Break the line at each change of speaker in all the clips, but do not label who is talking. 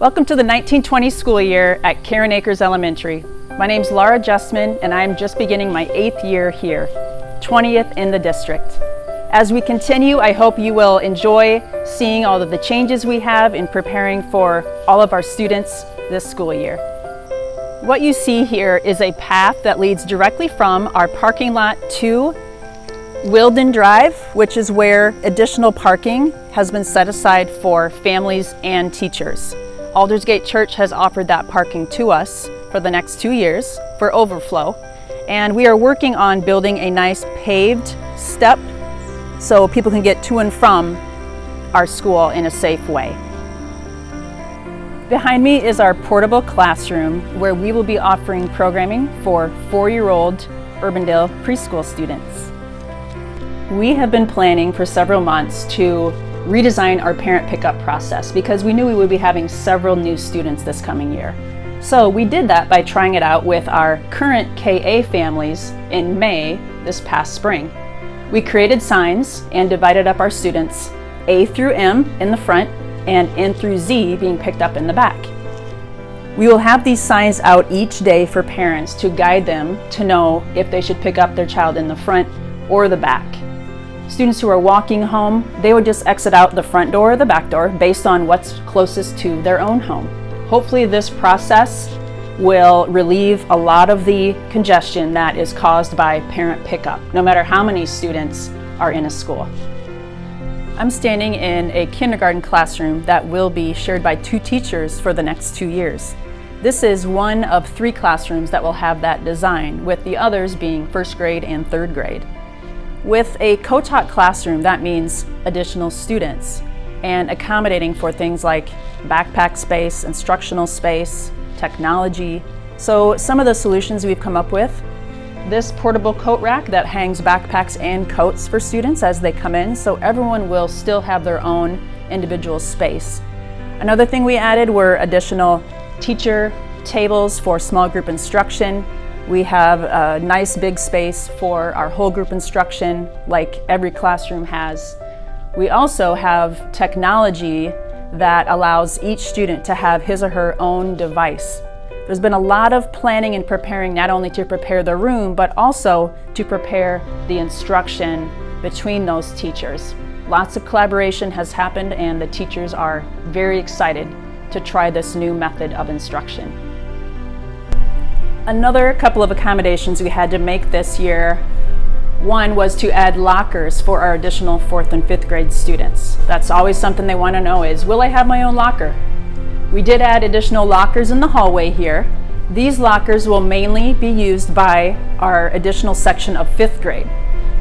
Welcome to the 1920 school year at Karen Acres Elementary. My name's Lara Justmann and I'm just beginning my 8th year here, 20th in the district. As we continue, I hope you will enjoy seeing all of the changes we have in preparing for all of our students this school year. What you see here is a path that leads directly from our parking lot to Wilden Drive, which is where additional parking has been set aside for families and teachers. Aldersgate Church has offered that parking to us for the next 2 years for overflow, and we are working on building a nice paved step so people can get to and from our school in a safe way. Behind me is our portable classroom where we will be offering programming for 4-year-old Urbandale preschool students. We have been planning for several months to redesign our parent pickup process because we knew we would be having several new students this coming year. So we did that by trying it out with our current KA families in May this past spring. We created signs and divided up our students, A through M in the front and N through Z being picked up in the back. We will have these signs out each day for parents to guide them to know if they should pick up their child in the front or the back. Students who are walking home, they would just exit out the front door or the back door based on what's closest to their own home. Hopefully this process will relieve a lot of the congestion that is caused by parent pickup, no matter how many students are in a school. I'm standing in a kindergarten classroom that will be shared by 2 teachers for the next 2 years. This is one of 3 classrooms that will have that design, with the others being 1st grade and 3rd grade. With a co-taught classroom, that means additional students and accommodating for things like backpack space, instructional space, technology. So some of the solutions we've come up with: this portable coat rack that hangs backpacks and coats for students as they come in, so everyone will still have their own individual space. Another thing we added were additional teacher tables for small group instruction. We have a nice big space for our whole group instruction, like every classroom has. We also have technology that allows each student to have his or her own device. There's been a lot of planning and preparing, not only to prepare the room, but also to prepare the instruction between those teachers. Lots of collaboration has happened and the teachers are very excited to try this new method of instruction. Another couple of accommodations we had to make this year, one was to add lockers for our additional 4th and 5th grade students. That's always something they want to know is, will I have my own locker? We did add additional lockers in the hallway here. These lockers will mainly be used by our additional section of 5th grade.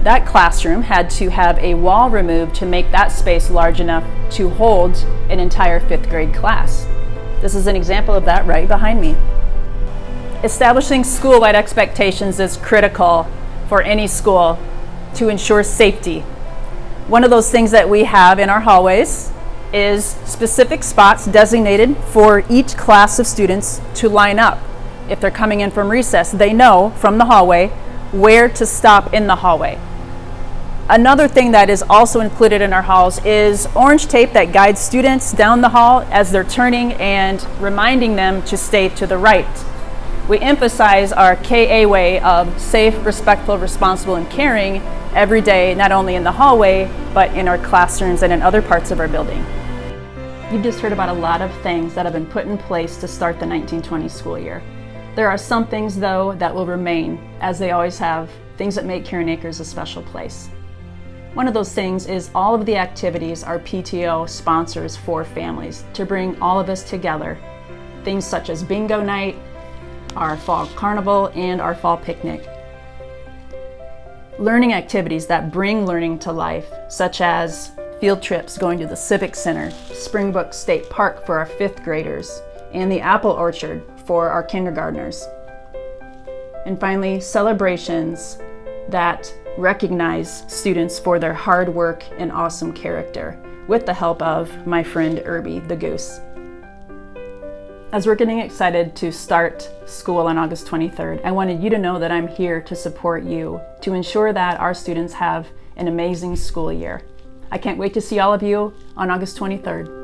That classroom had to have a wall removed to make that space large enough to hold an entire 5th grade class. This is an example of that right behind me. Establishing school-wide expectations is critical for any school to ensure safety. One of those things that we have in our hallways is specific spots designated for each class of students to line up. If they're coming in from recess, they know from the hallway where to stop in the hallway. Another thing that is also included in our halls is orange tape that guides students down the hall as they're turning and reminding them to stay to the right. We emphasize our KA way of safe, respectful, responsible, and caring every day, not only in the hallway, but in our classrooms and in other parts of our building. You've just heard about a lot of things that have been put in place to start the 1920 school year. There are some things, though, that will remain, as they always have, things that make Karen Acres a special place. One of those things is all of the activities our PTO sponsors for families to bring all of us together. Things such as bingo night, our fall carnival, and our fall picnic. Learning activities that bring learning to life, such as field trips going to the Civic Center, Springbrook State Park for our 5th graders, and the Apple Orchard for our kindergartners. And finally, celebrations that recognize students for their hard work and awesome character, with the help of my friend Urbie the goose. As we're getting excited to start school on August 23rd, I wanted you to know that I'm here to support you, to ensure that our students have an amazing school year. I can't wait to see all of you on August 23rd.